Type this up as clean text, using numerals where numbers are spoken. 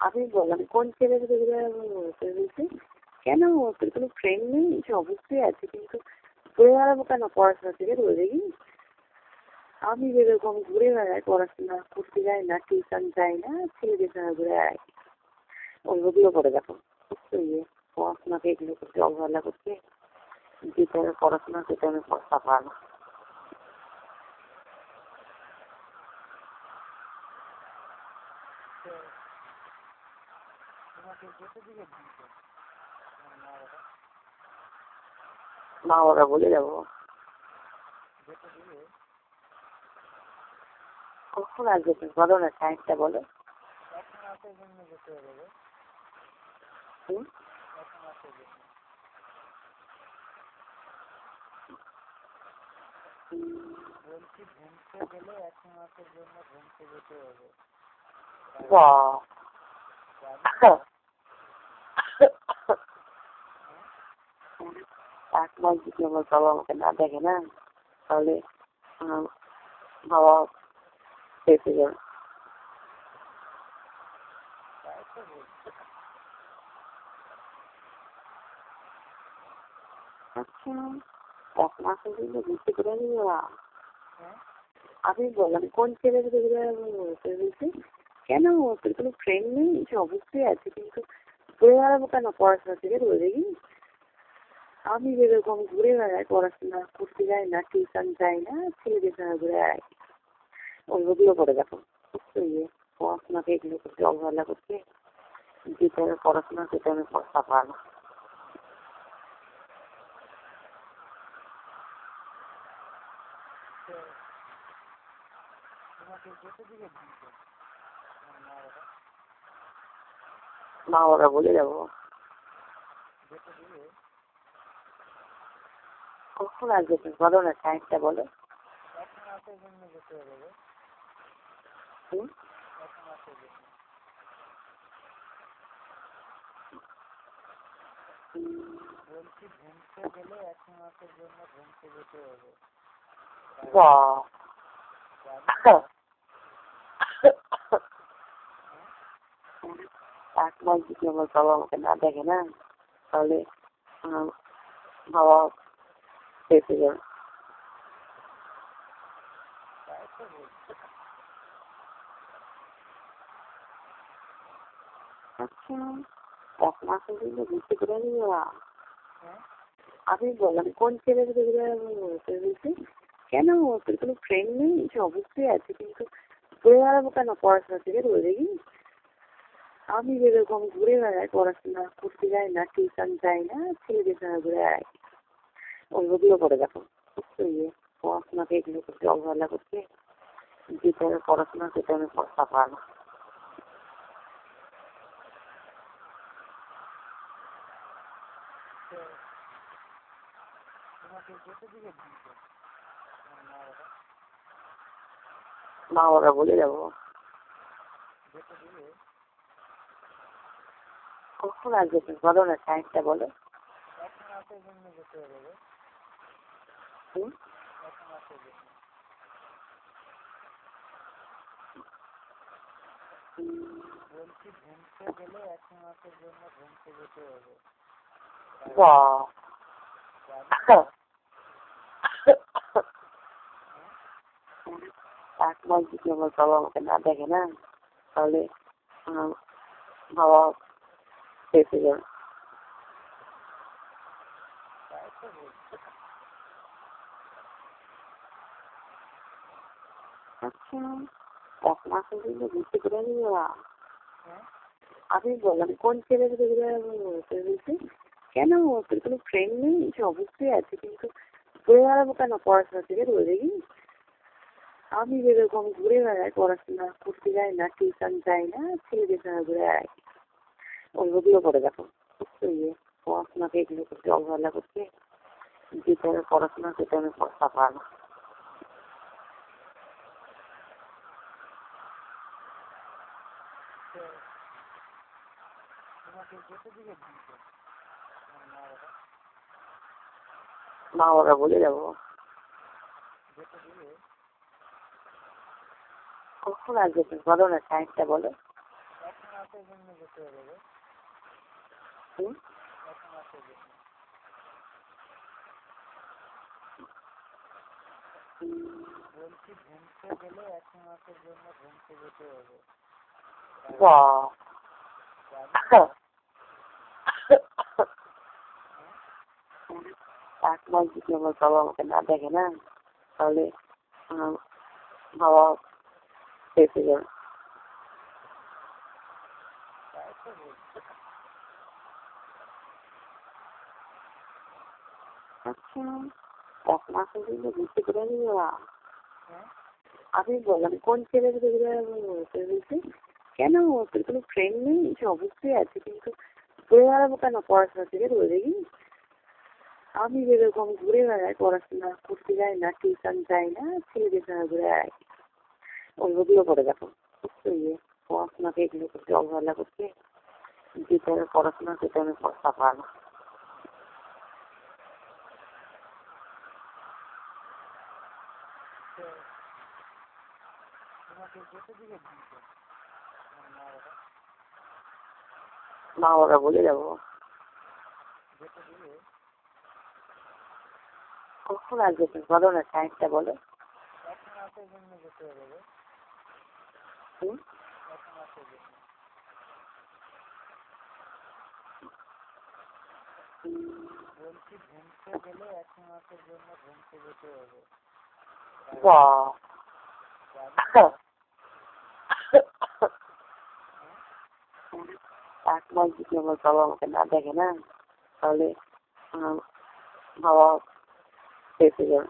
আমি বললাম কোন ছেলের বলছি কেন তোর কোনো ফ্রেন্ড নেই? যে অবশ্যই আছে, কিন্তু ঘুরে বেড়াবো কেন পড়াশোনা থেকে রয়ে দেখি। আমি যেরকম ঘুরে বেড়াই, পড়াশোনা করতে যাই না, টিউশন যাই না, ছেলেদের সঙ্গে ঘুরে বেড়াই। ওইগুলো করে দেখো ইয়ে পড়াশোনাকে এগুলো করতে অবহেলা করতে, যেটা পড়াশোনা সেটা আমি পড়তে পারবো। মা ওরা বলে যাবো কখন আসবে? তুমি বলো না, টাইমটা বলো। এক মাস যদি আমার বাবা আমাকে না দেখে না, তাহলে বাবা বেঁচে যাবে। আচ্ছা, এক মাসের জন্য ঘুরতে করে নিও। আমি বললাম কোন ছেলের বলছি কেন তোর কোনো ফ্রেন্ড নেই? যে অবশ্যই আছে, কিন্তু ঘুরে বেড়াবো কেন পড়াশোনা থেকে রয়ে দেখি। আমি যেরকম ঘুরে বেড়াই, পড়াশোনা করতে যাই না, টিউশন যাই না, ছেলেদের সঙ্গে ঘুরে বেড়াই। ওইগুলো করে দেখো ইয়ে পড়াশোনাকে এগুলো করতে অবহেলা করতে, যেটা পড়াশোনা সেটা আমি পড়তে পারবো। মা ওরা বলে যাবো কখন আসবে? তুমি বলো না, টাইমটা বলো। এক মাস যদি আমার বাবা আমাকে না দেখে না, তাহলে বাবা বেঁচে যাবে। আচ্ছা, এক মাসের জন্য ঘুরতে করে নিও। আমি বললাম কোন ছেলের বলছি কেন তোর কোনো ফ্রেন্ড নেই? যে অবশ্যই আছে, কিন্তু ঘুরে বেড়াবো কেন পড়াশোনা থেকে রয়ে দেখি। আমি যেরকম ঘুরে বেড়াই, পড়াশোনা করতে যাই না, টিউশন যাই না, ছেলেদের সঙ্গে ঘুরে বেড়াই। ওইগুলো করে দেখো ইয়ে পড়াশোনাকে এগুলো করতে অবহেলা করতে, যেটা পড়াশোনা সেটা আমি পড়তে পারবো। মা ওরা বলে যাবো কখন আসবে? তুমি বলো না, টাইমটা বলো। এক মাস যদি আমার বাবা আমাকে না দেখে না, তাহলে বাবা বেঁচে যাবে। আচ্ছা, এক মাসের জন্য ঘুরতে করে নিও। আমি বললাম কোন ছেলের বলছি কেন তোর কোনো ফ্রেন্ড নেই? যে অবশ্যই আছে, কিন্তু ঘুরে বেড়াবো কেন পড়াশোনা থেকে রয়ে দেখি। আমি যেরকম ঘুরে বেড়াই, পড়াশোনা করতে যাই না, টিউশন যাই না, ছেলেদের সঙ্গে ঘুরে বেড়াই। ওইগুলো করে দেখো ইয়ে পড়াশোনাকে এগুলো করতে অবহেলা করতে, যেটা পড়াশোনা সেটা আমি পড়তে পারবো। মা ওরা বলে যাবো কখন আসবে? তুমি বলো না, টাইমটা বলো। হুম? বাহ! 1 মাস যদি আমার বাবা আমাকে না দেখে না, তাহলে বাবা বেঁচে যাবে। আচ্ছা, 1 মাস পর্যন্ত ঘুরতে বেরোনি বাবা? আমি বললাম কোন ছেলের বলছে কেন তোর কোনো ফ্রেন্ড নেই? সে অবশ্যই আছে, কিন্তু ঘুরে বেড়াবো কেন? পড়াশোনা থেকে রয়ে দেখি আমি যেরকম ঘুরে বেড়াই, পড়াশোনা করতে যাই না, টিউশন যাই না, ছেলেদের সঙ্গে ঘুরে বেড়াই। ওইগুলো করে দেখো, পড়াশোনাকে এগুলো করতে অবহেলা করছে, যেটা পড়াশোনা সেটা আমি পড়তে পারবো। মা ওরা বলে যাবো। কখন আসবে তুমি বলো না, টাইমটা বলো। হুম? বাহ! 1 মাস যদি আমার বাবা আমাকে না দেখে না, তাহলে বাবা বেঁচে যাবে।